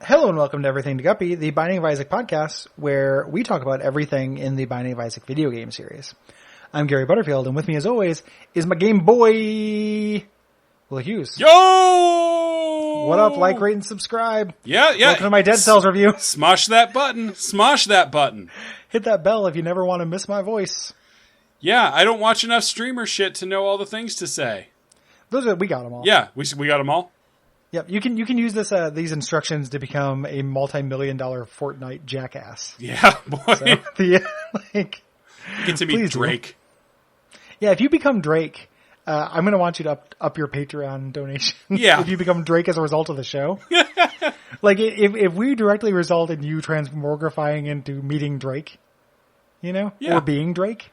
Hello and welcome to Everything to Guppy, the Binding of Isaac podcast, where we talk about everything in the Binding of Isaac video game series. I'm Gary Butterfield, and with me as always is my Game Boy, Will Hughes. Yo! What up? Like, rate, and subscribe. Yeah. Welcome to my Dead Cells review. Smosh that button. Smosh that button. Hit that bell if you never want to miss my voice. Yeah, I don't watch enough streamer shit to know all the things to say. We got them all. Yeah, we got them all. Yep, you can use these instructions to become a multi-million-dollar Fortnite jackass. Yeah, boy. So, get to meet Drake. Yeah, if you become Drake, I'm going to want you to up your Patreon donation. Yeah. If you become Drake as a result of the show. Like, if we directly result in you transmogrifying into meeting Drake, or being Drake,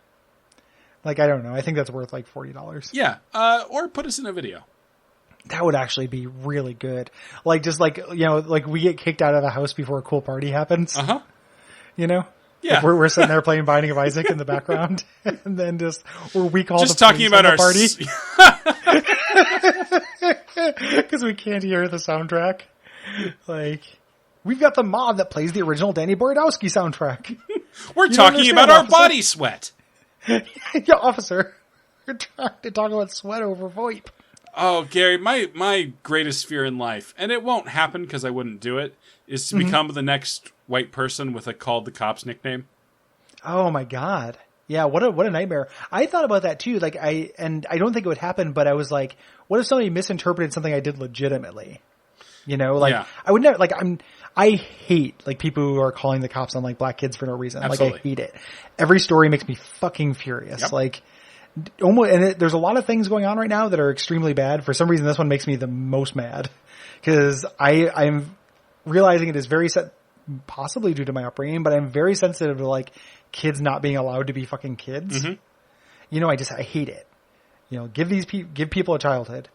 like, I don't know. I think that's worth like $40. Yeah, or put us in a video. That would actually be really good. Like, just like, like we get kicked out of the house before a cool party happens. Uh-huh. Yeah. Like we're sitting there playing Binding of Isaac in the background. And then we call just the talking about our party. Because we can't hear the soundtrack. Like, we've got the mod that plays the original Danny Borodowski soundtrack. We're talking about our body sweat. Yeah, officer. We're trying to talk about sweat over VoIP. Oh, Gary, my greatest fear in life, and it won't happen because I wouldn't do it, is to become the next white person with a called the cops nickname. Oh my God. Yeah, what a nightmare. I thought about that too. Like I don't think it would happen, but I was like, what if somebody misinterpreted something I did legitimately? I would never, I hate like people who are calling the cops on like black kids for no reason. Absolutely. Like I hate it. Every story makes me fucking furious. Yep. Like almost, there's a lot of things going on right now that are extremely bad. For some reason, this one makes me the most mad because I'm realizing it is possibly due to my upbringing, but I'm very sensitive to like kids not being allowed to be fucking kids. Mm-hmm. I hate it. Give people a childhood.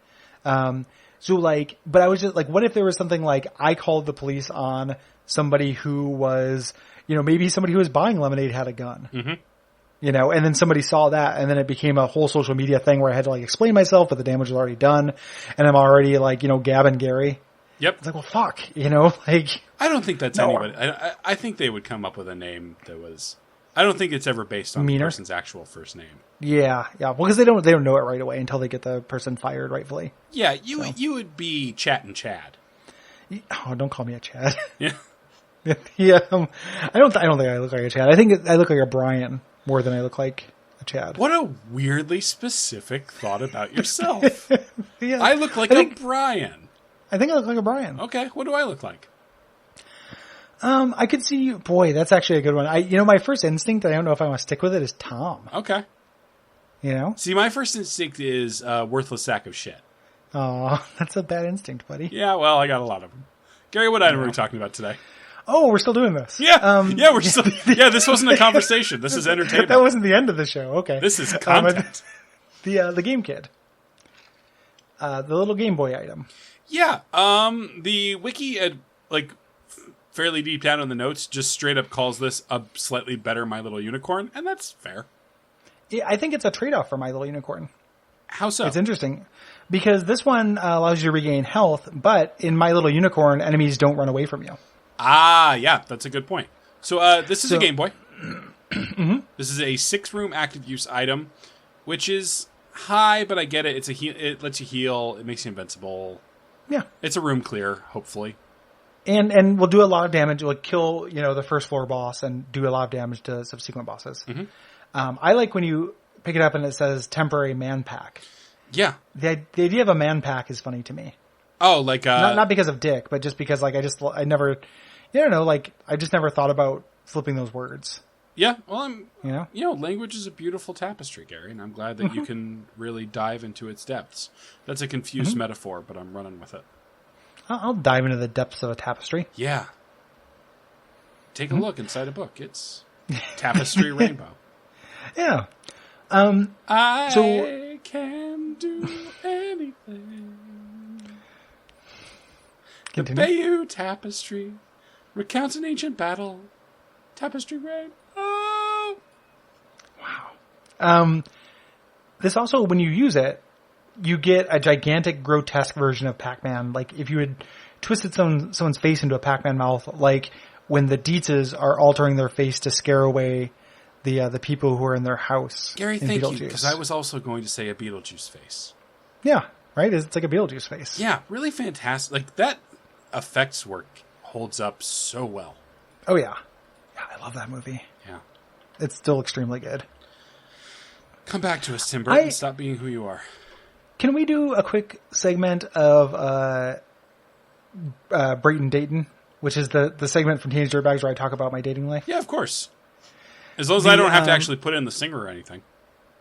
But I was just like, what if there was something like I called the police on somebody who was, maybe somebody who was buying lemonade had a gun. Mm-hmm. And then somebody saw that, and then it became a whole social media thing where I had to like explain myself, but the damage was already done, and I'm already like, Gab and Gary. Yep. It's like, well, fuck, like. I don't think that's anybody. I think they would come up with a name that was. I don't think it's ever based on the person's actual first name. Yeah. Well, because they don't know it right away until they get the person fired rightfully. Yeah, you would be Chat and Chad. Oh, don't call me a Chad. Yeah. Yeah. I don't think I look like a Chad. I think I look like a Brian more than I look like a Chad. What a weirdly specific thought about yourself. Yeah. I look like a Brian. I think I look like a Brian. Okay, what do I look like? I could see you. Boy, that's actually a good one. My first instinct, I don't know if I want to stick with it, is Tom. Okay. See, my first instinct is worthless sack of shit. Oh, that's a bad instinct, buddy. Yeah, well, I got a lot of them. Gary, what item are we talking about today? Oh, we're still doing this. Yeah, we're still. Yeah, this wasn't a conversation. This is entertainment. That wasn't the end of the show. Okay, this is content. The Gamekid, the little Game Boy item. Yeah, the wiki, fairly deep down in the notes, just straight up calls this a slightly better My Little Unicorn, and that's fair. Yeah, I think it's a trade-off for My Little Unicorn. How so? It's interesting because this one allows you to regain health, but in My Little Unicorn, enemies don't run away from you. Ah, yeah, that's a good point. So this is a Game Boy. Mm-hmm. This is a 6-room active use item, which is high, but I get it. It lets you heal. It makes you invincible. Yeah, it's a room clear, hopefully. And will do a lot of damage. Will kill the first floor boss and do a lot of damage to subsequent bosses. Mm-hmm. I like when you pick it up and it says temporary man pack. Yeah, the idea of a man pack is funny to me. Oh, like not because of Dick, but just because I never, I just never thought about flipping those words. Yeah, well, language is a beautiful tapestry, Gary, and I'm glad that you can really dive into its depths. That's a confused metaphor, but I'm running with it. I'll dive into the depths of a tapestry. Yeah. Take a look inside a book. It's Tapestry Rainbow. Yeah. I can do anything. Continue. The Bayeux Tapestry recounts an ancient battle. Tapestry Rainbow. Wow. This also, when you use it, you get a gigantic, grotesque version of Pac-Man. Like, if you had twisted someone's face into a Pac-Man mouth, like when the Dietzes are altering their face to scare away the people who are in their house. Gary, in thank Beetlejuice. you, because I was also going to say a Beetlejuice face. Yeah, right? It's like a Beetlejuice face. Yeah, really fantastic. Like, that effects work holds up so well. Oh, yeah. Yeah, I love that movie. Yeah. It's still extremely good. Come back to us, Tim Burton. Stop being who you are. Can we do a quick segment of Brayton Dayton, which is the segment from Teenage Dirtbags where I talk about my dating life? Yeah, of course. As long as I don't have to actually put in the singer or anything.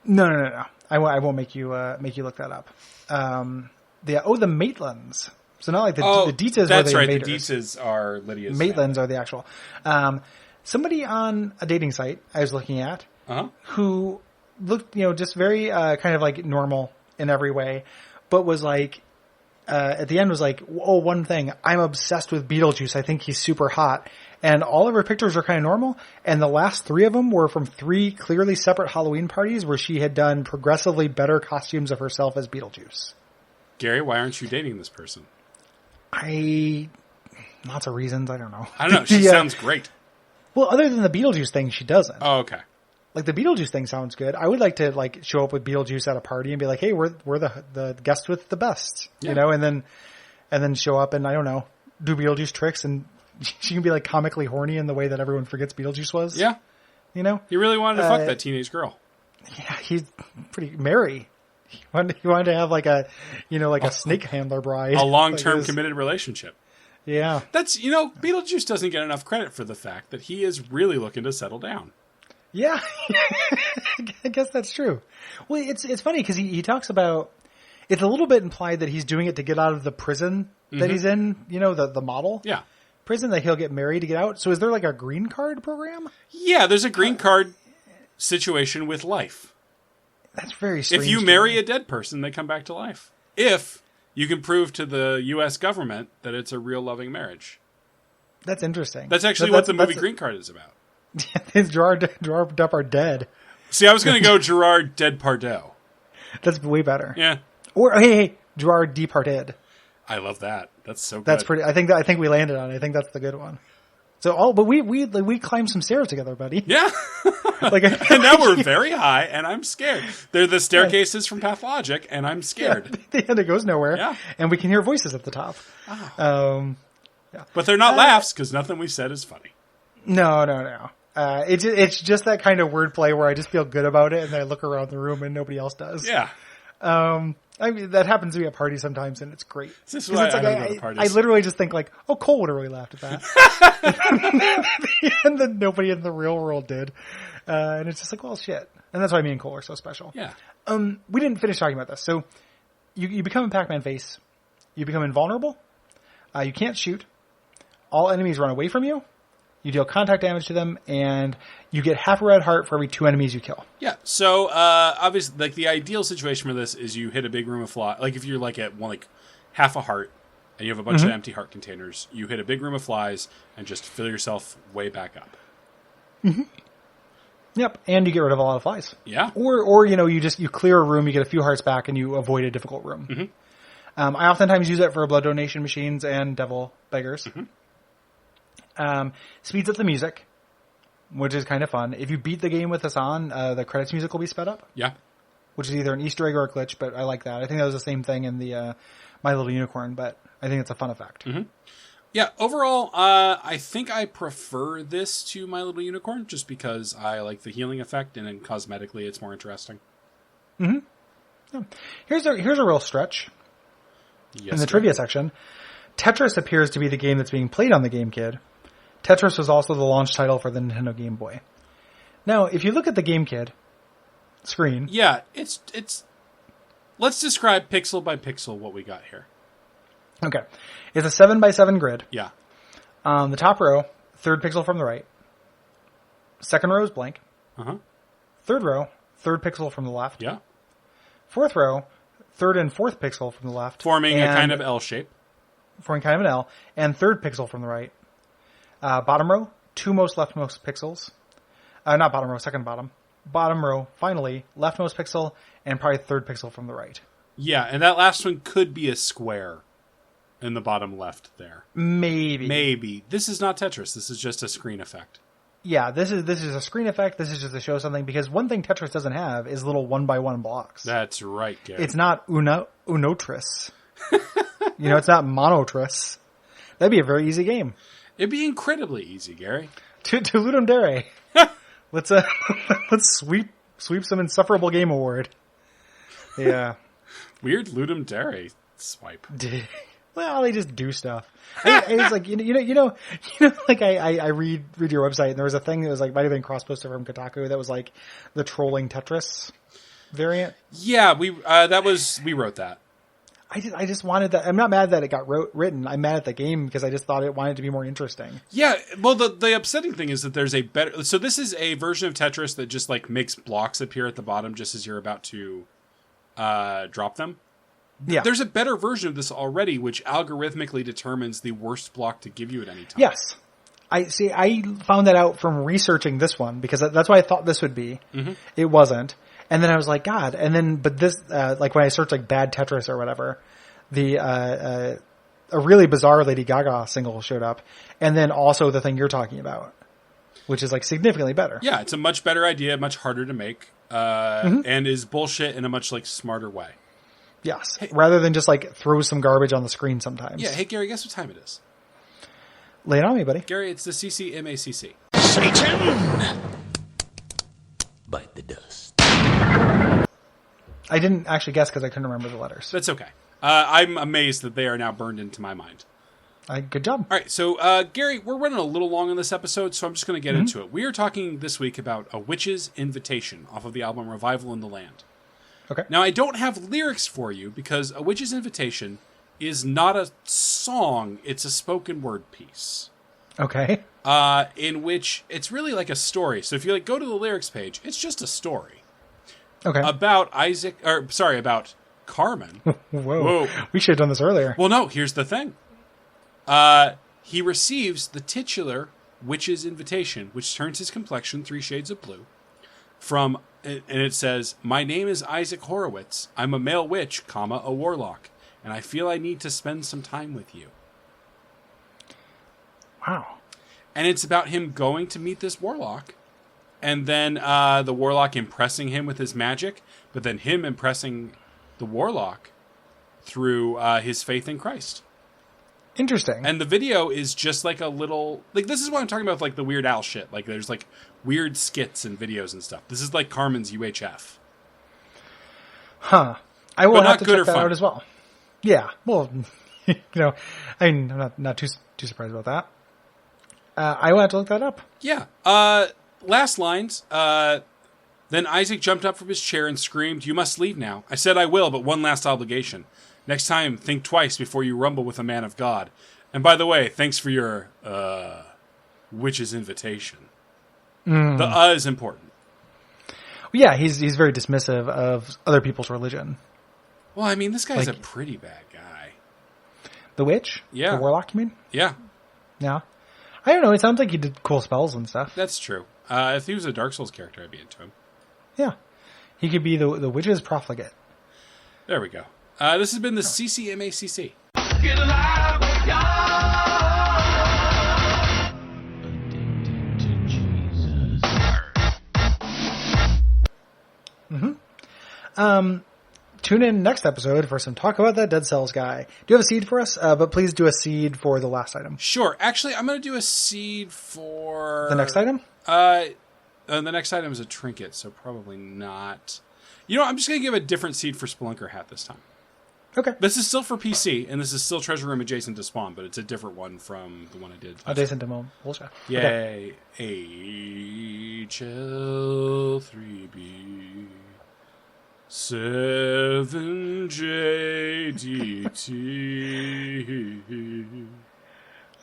No. I won't make you look that up. The Maitlands. So not like the Dietzes. That's are right. the The Dietzes are Lydia's. Maitlands are the actual. Somebody on a dating site I was looking at who looked, just very kind of like normal in every way, but was like at the end was like, oh, one thing, I'm obsessed with Beetlejuice. I think he's super hot. And all of her pictures are kind of normal. And the last 3 of them were from 3 clearly separate Halloween parties where she had done progressively better costumes of herself as Beetlejuice. Gary, why aren't you dating this person? Lots of reasons. I don't know. I don't know. She sounds great. Well, other than the Beetlejuice thing, she doesn't. Oh, okay. Like the Beetlejuice thing sounds good. I would like to like show up with Beetlejuice at a party and be like, "Hey, we're the guest with the best," and then show up and I don't know, do Beetlejuice tricks, and she can be like comically horny in the way that everyone forgets Beetlejuice was. Yeah, he really wanted to fuck that teenage girl. Yeah, he's pretty merry. He wanted to have like a a snake handler bride, a long-term committed relationship. Yeah, that's Beetlejuice doesn't get enough credit for the fact that he is really looking to settle down. Yeah, I guess that's true. Well, it's funny because he talks about, it's a little bit implied that he's doing it to get out of the prison that he's in, the model prison, that he'll get married to get out. So is there like a green card program? Yeah, there's a green card situation with life. That's very strange. If you marry a dead person, they come back to life. If you can prove to the U.S. government that it's a real loving marriage. That's interesting. That's actually what the movie Green Card is about. Is Gerard Depardieu. See, I was going to go Gerard Depardieu. That's way better. Yeah. Or hey, Gerard Depardieu. I love that. That's so good. That's pretty. I think we landed on it. I think that's the good one. So but we climbed some stairs together, buddy. Yeah. And now we're very high, and I'm scared. They're the staircases from Pathologic, and I'm scared. Yeah, and it goes nowhere. Yeah. And we can hear voices at the top. Oh. Yeah. But they're not laughs because nothing we said is funny. No. It's just that kind of wordplay where I just feel good about it, and then I look around the room and nobody else does. Yeah. I mean, that happens to me at parties sometimes, and it's great. This is why I don't go to parties. I literally just think like, oh, Cole would have really laughed at that. And then nobody in the real world did. And it's just like, well, shit. And that's why me and Cole are so special. Yeah. We didn't finish talking about this. So you become a Pac-Man face. You become invulnerable. You can't shoot. All enemies run away from you. You deal contact damage to them, and you get half a red heart for every 2 enemies you kill. Yeah, so obviously, like the ideal situation for this is you hit a big room of flies. Like if you're like at half a heart, and you have a bunch of empty heart containers, you hit a big room of flies and just fill yourself way back up. Mm-hmm. Yep, and you get rid of a lot of flies. Yeah, or you clear a room, you get a few hearts back, and you avoid a difficult room. Mm-hmm. I oftentimes use it for blood donation machines and devil beggars. Mm-hmm. Speeds up the music, which is kind of fun. If you beat the game with this on, the credits music will be sped up. Yeah. Which is either an Easter egg or a glitch, but I like that. I think that was the same thing in the My Little Unicorn, but I think it's a fun effect. Mm-hmm. Yeah, overall, I think I prefer this to My Little Unicorn, just because I like the healing effect, and then cosmetically it's more interesting. Mm-hmm. Yeah. Here's a real stretch. Yes, in the trivia section, Tetris appears to be the game that's being played on the Gamekid. Tetris was also the launch title for the Nintendo Game Boy. Now, if you look at the Gamekid screen... Yeah, it's... Let's describe pixel by pixel what we got here. Okay. It's a 7x7 grid. Yeah. The top row, third pixel from the right. Second row is blank. Uh-huh. Third row, third pixel from the left. Yeah. Fourth row, third and fourth pixel from the left. Forming a kind of L shape. Forming kind of an L. And third pixel from the right. Bottom row, two most leftmost pixels. Not bottom row, second bottom. Bottom row, finally, leftmost pixel, and probably third pixel from the right. Yeah, and that last one could be a square in the bottom left there. Maybe. This is not Tetris. This is just a screen effect. Yeah, this is a screen effect. This is just to show something, because one thing Tetris doesn't have is little 1x1 blocks. That's right, Gary. It's not Unotris. It's not Monotris. That'd be a very easy game. It'd be incredibly easy, Gary. To Ludum Dare. let's sweep some insufferable game award. Yeah. Weird Ludum Dare swipe. Well, they just do stuff. It's like like I read your website, and there was a thing that was like might have been cross-posted from Kotaku that was like the trolling Tetris variant. Yeah, we wrote that. I just wanted that. I'm not mad that it got written. I'm mad at the game because I just thought it wanted to be more interesting. Yeah, well, the upsetting thing is that there's a better. So this is a version of Tetris that just like makes blocks appear at the bottom just as you're about to drop them. Yeah, there's a better version of this already, which algorithmically determines the worst block to give you at any time. Yes, I found that out from researching this one, because that's what I thought this would be. Mm-hmm. It wasn't. And then I was like, God. And then, but this, like when I searched like bad Tetris or whatever, a really bizarre Lady Gaga single showed up. And then also the thing you're talking about, which is like significantly better. Yeah. It's a much better idea, much harder to make, and is bullshit in a much like smarter way. Yes. Hey, rather than just like throw some garbage on the screen sometimes. Yeah. Hey, Gary, guess what time it is? Lay it on me, buddy. Gary, it's the CCMACC. Satan! Bite the dust. I didn't actually guess because I couldn't remember the letters. That's okay. I'm amazed that they are now burned into my mind. Good job. All right, so Gary, we're running a little long on this episode, so I'm just going to get into it. We are talking this week about A Witch's Invitation off of the album Revival in the Land. Okay. Now, I don't have lyrics for you because A Witch's Invitation is not a song, it's a spoken word piece. Okay. In which it's really like a story. So if you like go to the lyrics page, it's just a story. Okay. About Carmen. Whoa. We should have done this earlier. Well, no, here's the thing. He receives the titular witch's invitation, which turns his complexion 3 shades of blue, and it says, "My name is Isaac Horowitz. I'm a male witch, a warlock, and I feel I need to spend some time with you." Wow. And it's about him going to meet this warlock, and then the warlock impressing him with his magic, but then him impressing the warlock through his faith in Christ. Interesting. And the video is just like a little... Like, this is what I'm talking about with, like, the Weird Al shit. Like, there's, like, weird skits and videos and stuff. This is like Carmen's UHF. Huh. I will have to check that out as well. Yeah. Well, I'm not too surprised about that. I will have to look that up. Yeah. Last lines. Then Isaac jumped up from his chair and screamed, "You must leave now. I said I will, but one last obligation. Next time, think twice before you rumble with a man of God. And by the way, thanks for your, witch's invitation." The is important. Yeah, he's very dismissive of other people's religion. Well, I mean, this guy's a pretty bad guy. The witch? Yeah. The warlock, you mean? Yeah. Yeah. I don't know. It sounds like he did cool spells and stuff. That's true. If he was a Dark Souls character, I'd be into him. Yeah. He could be the witch's profligate. There we go. This has been the CCMACC. Get alive, Tune in next episode for some talk about that Dead Cells guy. Do you have a seed for us? But please do a seed for the last item. Sure. Actually, I'm going to do a seed for... The next item? The next item is a trinket, so probably not. You know, I'm just going to give a different seed for Spelunker Hat this time. Okay. This is still for PC, and this is still Treasure Room adjacent to Spawn, but it's a different one from the one I did. Adjacent to Bullshit. Yay. Okay. HL3B 7JDT.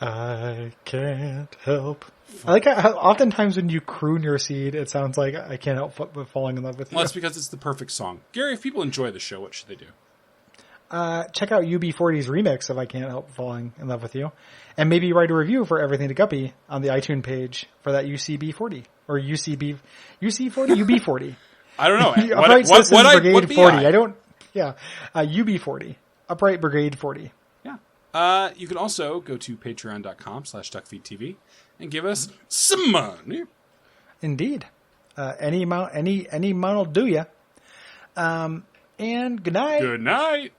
I can't help. I like how oftentimes when you croon your seed, it sounds like I can't help but falling in love with you. Well, that's because it's the perfect song. Gary, if people enjoy the show, what should they do? Check out UB40's remix of I Can't Help Falling in Love with You. And maybe write a review for Everything to Guppy on the iTunes page for that UCB40. Or UCB... UC40? UB40. I don't know. Upright Citizens Brigade what 40. I don't... Yeah. UB40. Upright Brigade 40. Yeah. You can also go to patreon.com/Duckfeed.tv and give us some money. Indeed. Any amount will do ya. And good night. Good night.